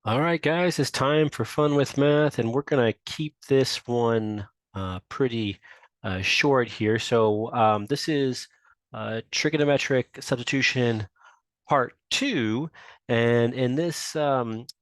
All right, guys, it's time for fun with math, and we're going to keep this one pretty short here. So this is trigonometric substitution part 2, and in this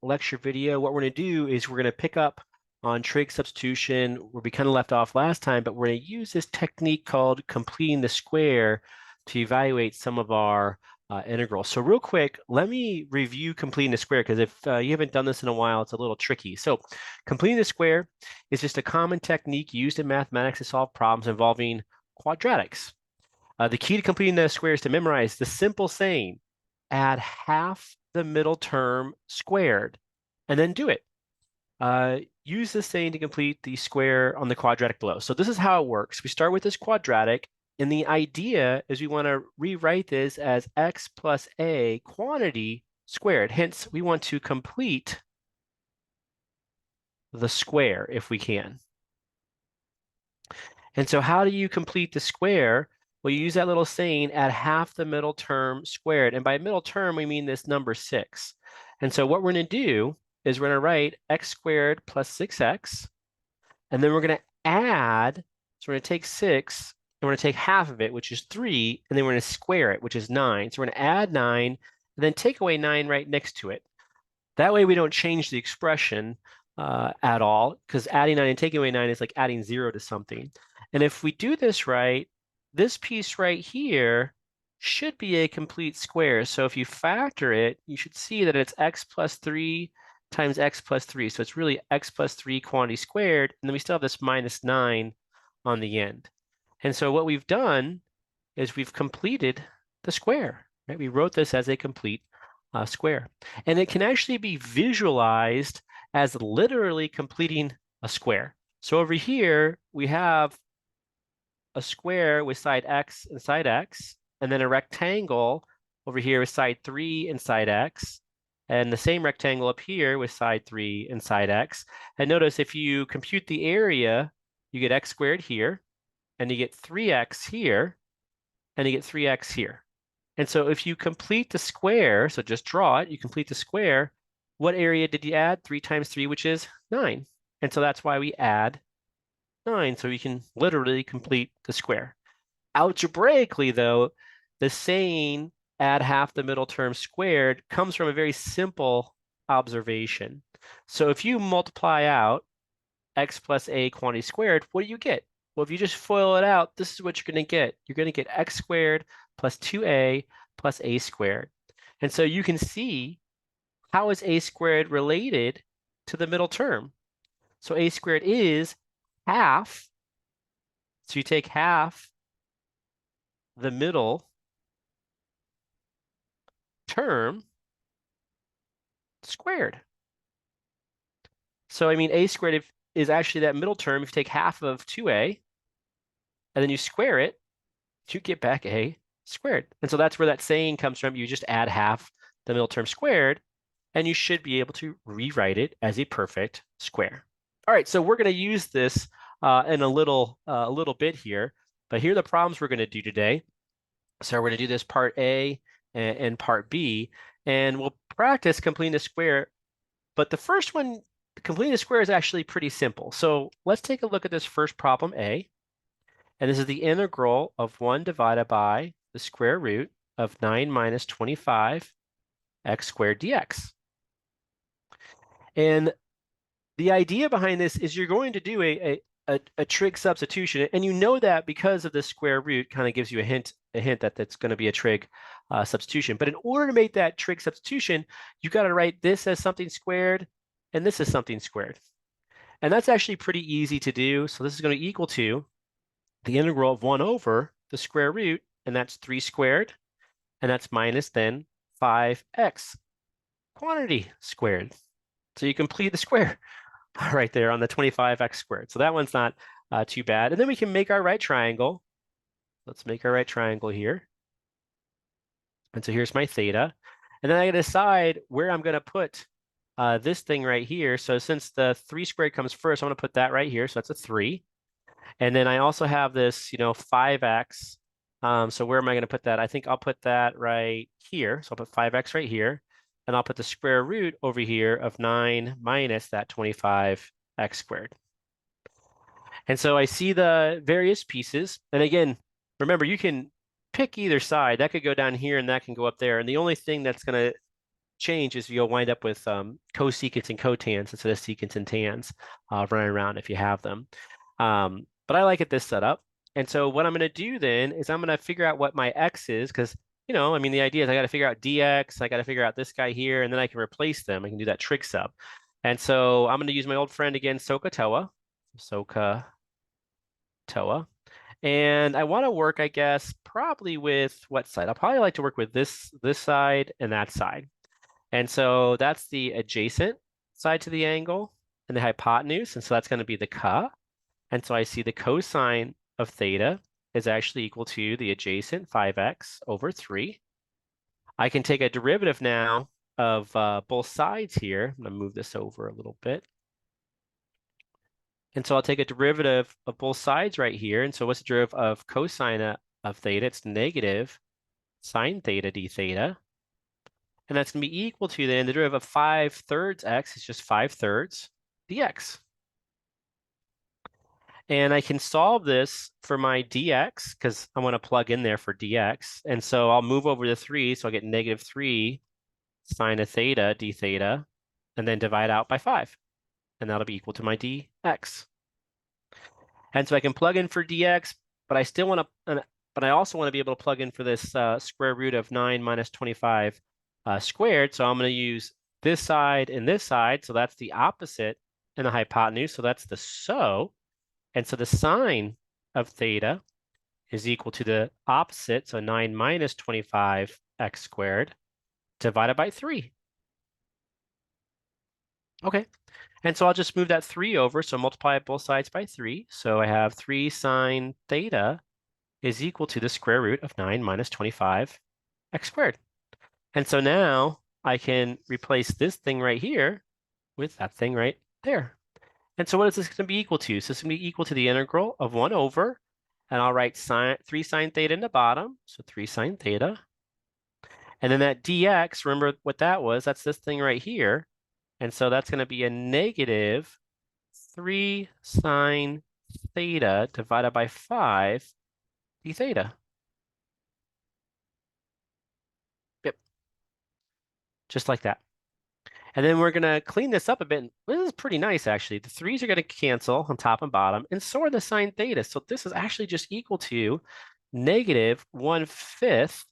lecture video, what we're going to do is we're going to pick up on trig substitution where we kind of left off last time, but we're going to use this technique called completing the square to evaluate some of our integrals. So real quick, let me review completing the square, because if you haven't done this in a while, it's a little tricky. So completing the square is just a common technique used in mathematics to solve problems involving quadratics. The key to completing the square is to memorize the simple saying, add half the middle term squared, and then do it. Use this saying to complete the square on the quadratic below. So this is how it works. We start with this quadratic, and the idea is we want to rewrite this as x plus a quantity squared. Hence, we want to complete the square if we can. And so how do you complete the square? Well, you use that little saying, add half the middle term squared. And by middle term, we mean this number 6. And so what we're going to do is we're going to write x squared plus 6x, and then we're going to add, so we're going to take 6, and we're going to take half of it, which is 3, and then we're going to square it, which is 9. So we're going to add 9, and then take away 9 right next to it. That way we don't change the expression at all, because adding 9 and taking away 9 is like adding 0 to something. And if we do this right, this piece right here should be a complete square. So if you factor it, you should see that it's x plus 3 times x plus 3. So it's really x plus 3 quantity squared, and then we still have this minus 9 on the end. And so what we've done is we've completed the square, right? We wrote this as a complete square. And it can actually be visualized as literally completing a square. So over here, we have a square with side x and side x, and then a rectangle over here with side 3 and side x, and the same rectangle up here with side 3 and side x. And notice if you compute the area, you get x squared here, and you get 3x here, and you get 3x here. And so if you complete the square, so just draw it, you complete the square, what area did you add? 3 times 3, which is 9. And so that's why we add 9, so we can literally complete the square. Algebraically, though, the saying add half the middle term squared comes from a very simple observation. So if you multiply out x plus a quantity squared, what do you get? Well, if you just FOIL it out, this is what you're going to get. You're going to get x squared plus 2a plus a squared. And so you can see, how is a squared related to the middle term? So a squared is half. So you take half the middle term squared. So I mean, a squared is actually that middle term. If you take half of 2a and then you square it, you get back a squared. And so that's where that saying comes from. You just add half the middle term squared, and you should be able to rewrite it as a perfect square. All right, so we're going to use this in a little bit here, but here are the problems we're going to do today. So we're going to do this part A and part B, and we'll practice completing the square. But the first one, completing the square, is actually pretty simple. So let's take a look at this first problem A. And this is the integral of 1 divided by the square root of 9 minus 25 x squared dx. And the idea behind this is you're going to do a trig substitution, and you know that because of the square root kind of gives you a hint that that's going to be a trig substitution. But in order to make that trig substitution, you got to write this as something squared, and this is something squared. And that's actually pretty easy to do. So this is going to equal to the integral of 1 over the square root, and that's 3 squared, and that's minus then 5x quantity squared. So you complete the square right there on the 25x squared. So that one's not too bad. And then we can make our right triangle. Let's make our right triangle here. And so here's my theta. And then I gotta decide where I'm going to put this thing right here. So since the 3 squared comes first, I'm going to put that right here. So that's a 3. And then I also have this, 5x. So where am I going to put that? I think I'll put that right here. So I'll put 5x right here. and I'll put the square root over here of 9 minus that 25x squared. And so I see the various pieces. And again, remember, you can pick either side. That could go down here and that can go up there. And the only thing that's going to change is you'll wind up with cosecants and cotans instead of secants and tans running around if you have them. But I like it this setup. And so what I'm going to do then is I'm going to figure out what my x is because, you know, I mean, the idea is I got to figure out dx, I got to figure out this guy here, and then I can replace them. I can do that trig sub. And so I'm going to use my old friend again, SOHCAHTOA. SOHCAHTOA. And I want to work, I guess, probably with what side? I'll probably like to work with this side and that side. And so that's the adjacent side to the angle and the hypotenuse. And so that's going to be the CA. And so I see the cosine of theta is actually equal to the adjacent 5x over 3. I can take a derivative now of both sides here. I'm going to move this over a little bit. And so I'll take a derivative of both sides right here. And so what's the derivative of cosine of theta? It's negative sine theta d theta. And that's going to be equal to then the derivative of 5/3 x is just 5/3 dx. And I can solve this for my dx because I want to plug in there for dx. And so I'll move over to 3. So I'll get negative 3 sine of theta d theta and then divide out by 5. And that'll be equal to my dx. And so I can plug in for dx, but I still want to, but I also want to be able to plug in for this square root of 9 minus 25 squared. So I'm going to use this side and this side. So that's the opposite in the hypotenuse. So that's the SO. And so the sine of theta is equal to the opposite. So 9 minus 25x squared divided by 3. Okay. And so I'll just move that 3 over. So multiply both sides by 3. So I have 3 sine theta is equal to the square root of 9 minus 25x squared. And so now I can replace this thing right here with that thing right there. And so what is this going to be equal to? So it's going to be equal to the integral of 1 over, and I'll write 3 sine theta in the bottom. So 3 sine theta. And then that dx, remember what that was? That's this thing right here. And so that's going to be a negative 3 sine theta divided by 5 d theta. Yep. Just like that. And then we're going to clean this up a bit. This is pretty nice, actually. The 3's are going to cancel on top and bottom, and so are the sine theta. So this is actually just equal to negative 1/5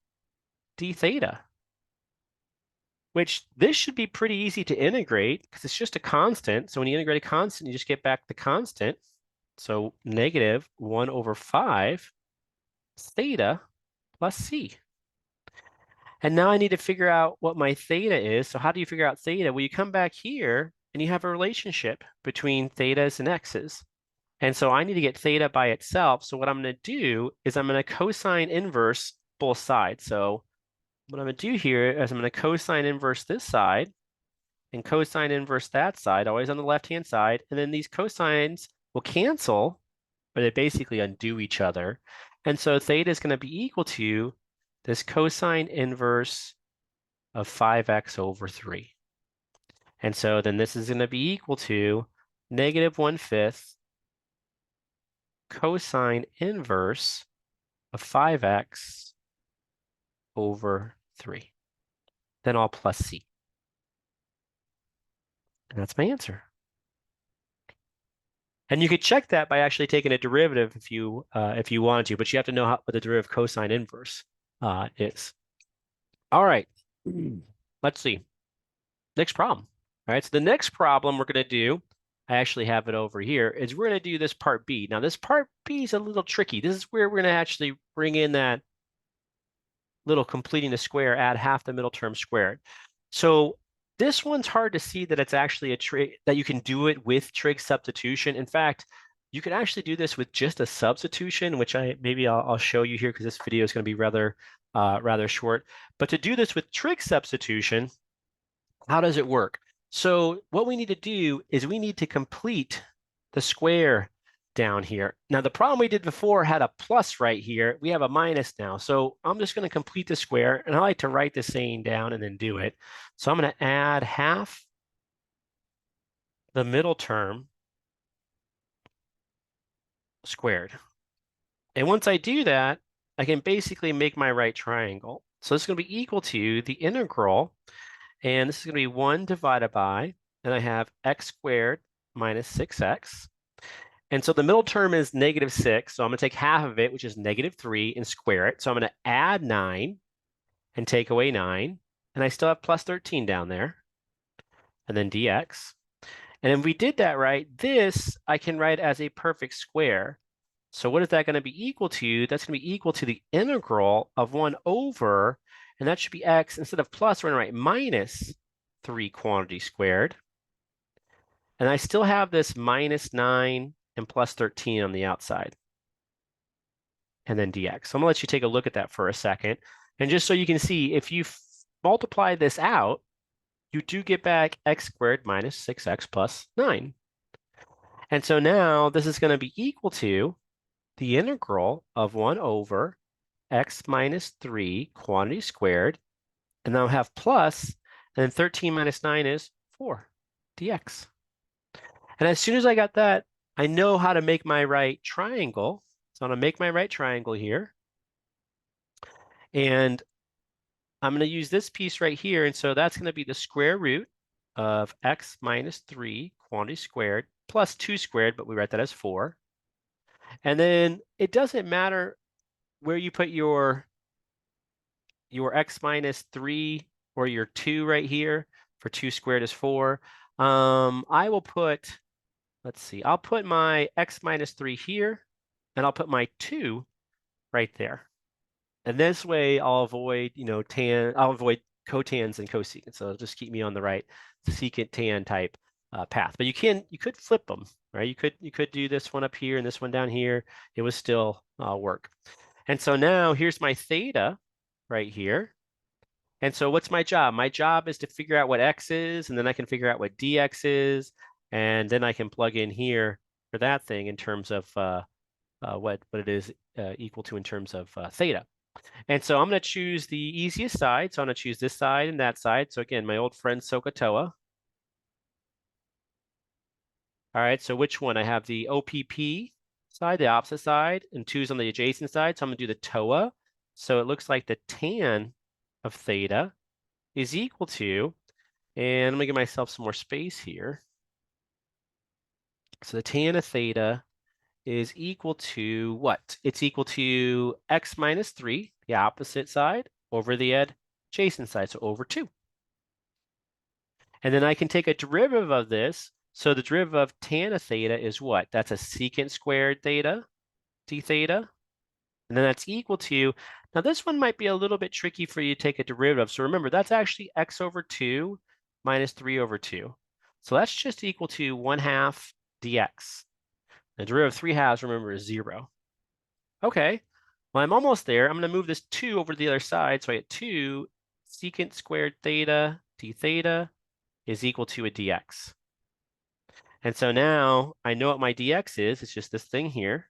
d theta, which this should be pretty easy to integrate because it's just a constant. So when you integrate a constant, you just get back the constant. So negative 1 over 5 theta plus c. And now I need to figure out what my theta is. So how do you figure out theta? Well, you come back here and you have a relationship between thetas and x's. And so I need to get theta by itself. So what I'm going to do is I'm going to cosine inverse both sides. So what I'm going to do here is I'm going to cosine inverse this side and cosine inverse that side, always on the left-hand side. And then these cosines will cancel, or they basically undo each other. And so theta is going to be equal to this cosine inverse of 5x over 3. And so then this is going to be equal to negative 1/5 cosine inverse of 5x over 3. Then all plus c. And that's my answer. And you could check that by actually taking a derivative if you wanted to, but you have to know what the derivative cosine inverse is. All right, let's see. Next problem. All right, so the next problem we're going to do, I actually have it over here, is we're going to do this part B. Now, this part B is a little tricky. This is where we're going to actually bring in that little completing the square, add half the middle term squared. So this one's hard to see that it's actually a trig, that you can do it with trig substitution. In fact, you can actually do this with just a substitution, which I'll show you here because this video is going to be rather short. But to do this with trig substitution, how does it work? So what we need to do is we need to complete the square down here. Now, the problem we did before had a plus right here. We have a minus now. So I'm just going to complete the square, and I like to write the saying down and then do it. So I'm going to add half the middle term squared. And once I do that, I can basically make my right triangle. So this is going to be equal to the integral, and this is going to be 1 divided by, and I have x squared minus 6x. And so the middle term is -6, so I'm going to take half of it, which is -3, and square it. So I'm going to add 9 and take away 9, and I still have plus 13 down there, and then dx. And if we did that right, this I can write as a perfect square. So what is that going to be equal to? That's going to be equal to the integral of 1 over, and that should be x. Instead of plus, we're going to write minus 3 quantity squared. And I still have this -9 and plus 13 on the outside. And then dx. So I'm going to let you take a look at that for a second. And just so you can see, if you multiply this out, you do get back x squared minus 6x plus 9. And so now this is going to be equal to the integral of 1 over x minus 3 quantity squared. And now I have plus, and then 13 minus 9 is 4 dx. And as soon as I got that, I know how to make my right triangle. So I'm going to make my right triangle here. And I'm going to use this piece right here. And so that's going to be the square root of x minus 3 quantity squared plus 2 squared, but we write that as 4. And then it doesn't matter where you put your x minus 3 or your 2 right here, for 2 squared is 4. I will put, let's see, I'll put my x minus 3 here, and I'll put my 2 right there. And this way I'll avoid, I'll avoid cotans and cosecants. So it'll just keep me on the right secant tan type path. But you could flip them, right? You could do this one up here and this one down here. It would still work. And so now here's my theta right here. And so what's my job? My job is to figure out what x is, and then I can figure out what dx is, and then I can plug in here for that thing in terms of what it is equal to in terms of theta. And so I'm going to choose the easiest side. So I'm going to choose this side and that side. So again, my old friend SOHCAHTOA. All right, so which one? I have the OPP side, the opposite side, and 2's on the adjacent side. So I'm going to do the TOA. So it looks like the tan of theta is equal to, and I'm going to give myself some more space here. So the tan of theta is equal to what? It's equal to x minus 3, the opposite side, over the adjacent side, so over 2. And then I can take a derivative of this. So the derivative of tan of theta is what? That's a secant squared theta, d theta. And then that's equal to, now this one might be a little bit tricky for you to take a derivative. So remember, that's actually x over 2 minus 3 over 2. So that's just equal to 1/2 dx. The derivative of 3/2, remember, is 0. Okay, well, I'm almost there. I'm going to move this 2 over to the other side. So I get 2 secant squared theta d theta is equal to a dx. And so now I know what my dx is. It's just this thing here.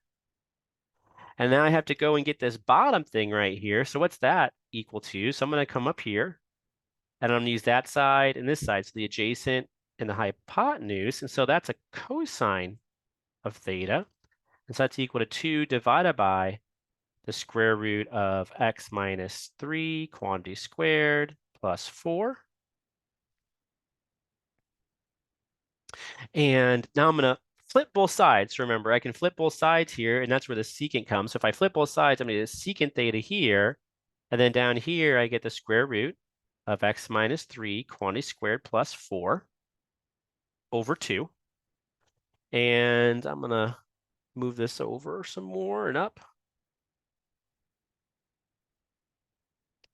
And now I have to go and get this bottom thing right here. So what's that equal to? So I'm going to come up here, and I'm going to use that side and this side, so the adjacent and the hypotenuse. And so that's a cosine of theta. And so that's equal to 2 divided by the square root of x minus 3 quantity squared plus 4. And now I'm going to flip both sides. Remember, I can flip both sides here, and that's where the secant comes. So if I flip both sides, I'm going to get secant theta here. And then down here, I get the square root of x minus 3 quantity squared plus 4 over 2. And I'm going to move this over some more and up.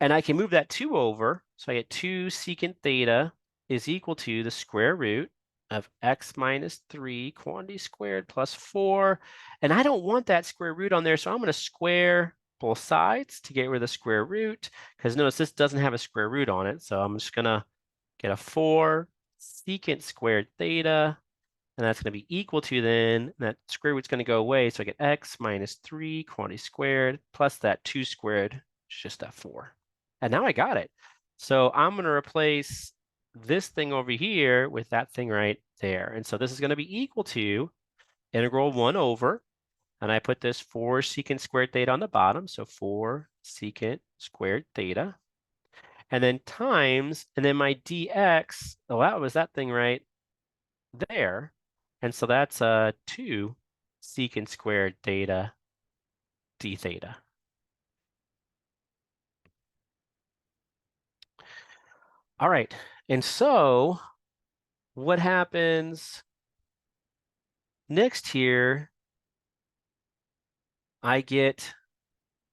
And I can move that 2 over. So I get 2 secant theta is equal to the square root of x minus 3 quantity squared plus 4. And I don't want that square root on there, so I'm going to square both sides to get rid of the square root, because notice this doesn't have a square root on it. So I'm just going to get a 4 secant squared theta And that's going to be equal to then, that square root's going to go away. So I get x minus 3 quantity squared plus that 2 squared, which is just that 4. And now I got it. So I'm going to replace this thing over here with that thing right there. And so this is going to be equal to integral 1 over, and I put this 4 secant squared theta on the bottom. So 4 secant squared theta. And then times, and then my dx, oh, that was that thing right there. And so that's 2 secant squared theta d theta. All right, and so what happens next here, I get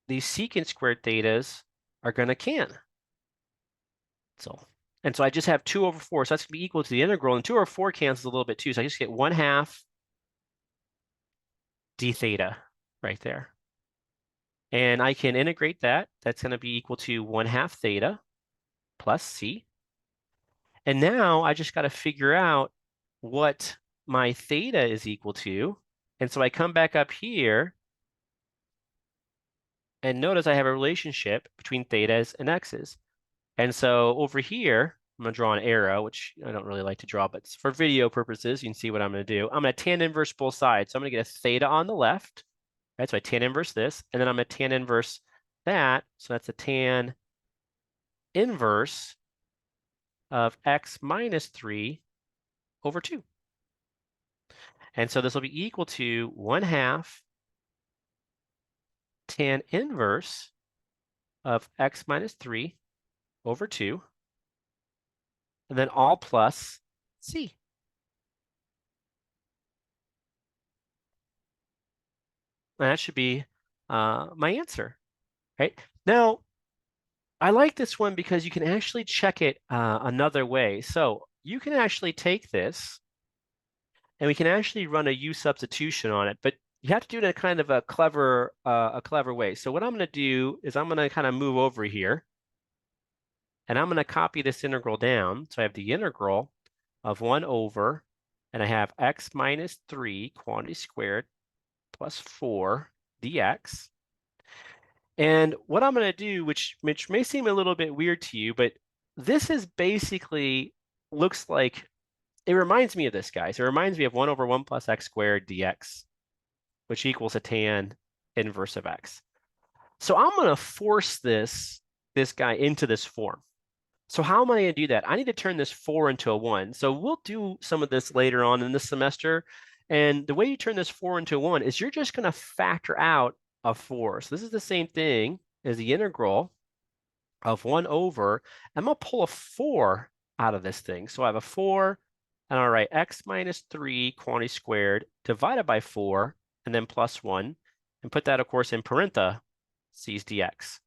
these secant squared thetas are going to cancel. And so I just have 2 over 4, so that's going to be equal to the integral, and 2 over 4 cancels a little bit too, so I just get 1/2 d theta right there. And I can integrate that. That's going to be equal to 1/2 theta plus c. And now I just got to figure out what my theta is equal to. And so I come back up here and notice I have a relationship between thetas and x's. And so over here, I'm going to draw an arrow, which I don't really like to draw, but for video purposes, you can see what I'm going to do. I'm going to tan inverse both sides. So I'm going to get a theta on the left. Right, so I tan inverse this, and then I'm going to tan inverse that. So that's a tan inverse of x minus 3 over 2. And so this will be equal to 1/2 tan inverse of x minus 3 over 2, and then all plus c. And that should be my answer, right? Now, I like this one because you can actually check it another way. So you can actually take this, and we can actually run a U substitution on it, but you have to do it in a kind of a clever way. So what I'm going to do is I'm going to kind of move over here, and I'm going to copy this integral down. So I have the integral of 1 over, and I have x minus 3 quantity squared plus 4 dx. And what I'm going to do, which may seem a little bit weird to you, but this is basically looks like, it reminds me of this, guys. It reminds me of 1 over 1 plus x squared dx, which equals a tan inverse of x. So I'm going to force this guy into this form. So how am I going to do that? I need to turn this 4 into a 1. So we'll do some of this later on in this semester. And the way you turn this 4 into a 1 is you're just going to factor out a 4. So this is the same thing as the integral of 1 over. I'm going to pull a 4 out of this thing. So I have a 4, and I'll write x minus 3 quantity squared divided by 4, and then plus 1, and put that, of course, in parentheses dx.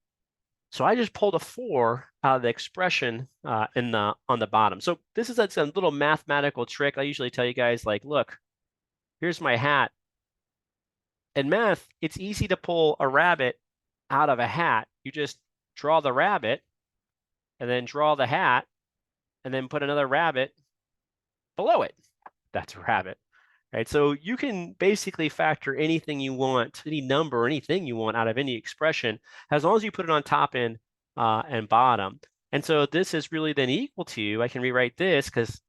So I just pulled a 4 out of the expression on the bottom. So this is a little mathematical trick. I usually tell you guys, like, look, here's my hat. In math, it's easy to pull a rabbit out of a hat. You just draw the rabbit, and then draw the hat, and then put another rabbit below it. That's a rabbit. Right, so you can basically factor anything you want, any number or anything you want out of any expression, as long as you put it on top and bottom. And so this is really then equal to, I can rewrite this, because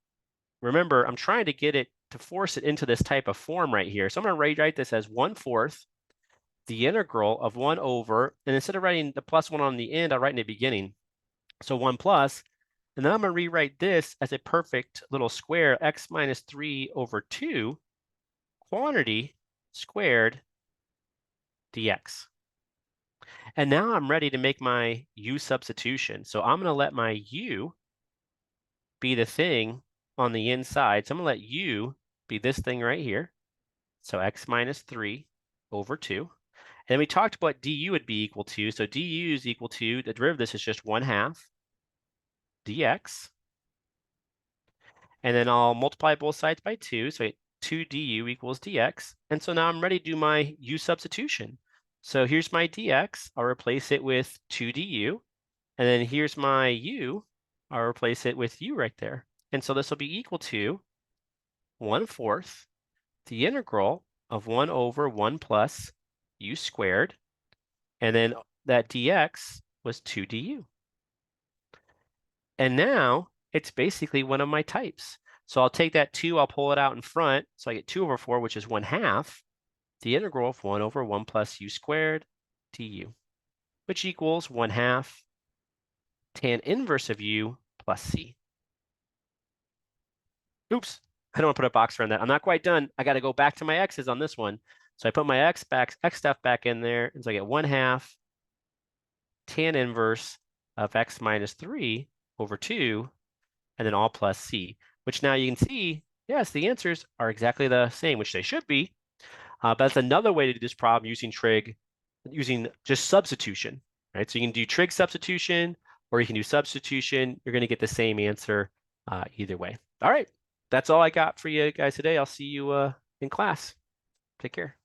remember, I'm trying to get it to force it into this type of form right here. So I'm going to rewrite this as 1/4 the integral of 1 over, and instead of writing the plus 1 on the end, I'll write in the beginning. So 1 plus, and then I'm going to rewrite this as a perfect little square, x minus 3 over 2 quantity squared dx. And now I'm ready to make my U substitution. So I'm going to let my U be the thing on the inside. So I'm going to let U be this thing right here. So x minus 3 over 2. And then we talked about what du would be equal to. So du is equal to, the derivative of this is just 1/2 dx. And then I'll multiply both sides by 2. So 2 du equals dx. And so now I'm ready to do my U substitution. So here's my dx. I'll replace it with 2 du. And then here's my u. I'll replace it with u right there. And so this will be equal to 1/4 the integral of 1 over 1 plus u squared, and then that dx was 2 du. And now it's basically one of my types. So I'll take that 2, I'll pull it out in front, so I get 2 over 4, which is 1/2 the integral of 1 over 1 plus u squared du, which equals 1/2 tan inverse of u plus c. Oops, I don't want to put a box around that. I'm not quite done. I got to go back to my x's on this one. So I put my x stuff back in there, and so I get 1/2 tan inverse of x minus 3 over 2, and then all plus c, which now you can see, yes, the answers are exactly the same, which they should be. But that's another way to do this problem using using just substitution, right? So you can do trig substitution, or you can do substitution. You're going to get the same answer either way. All right, that's all I got for you guys today. I'll see you in class. Take care.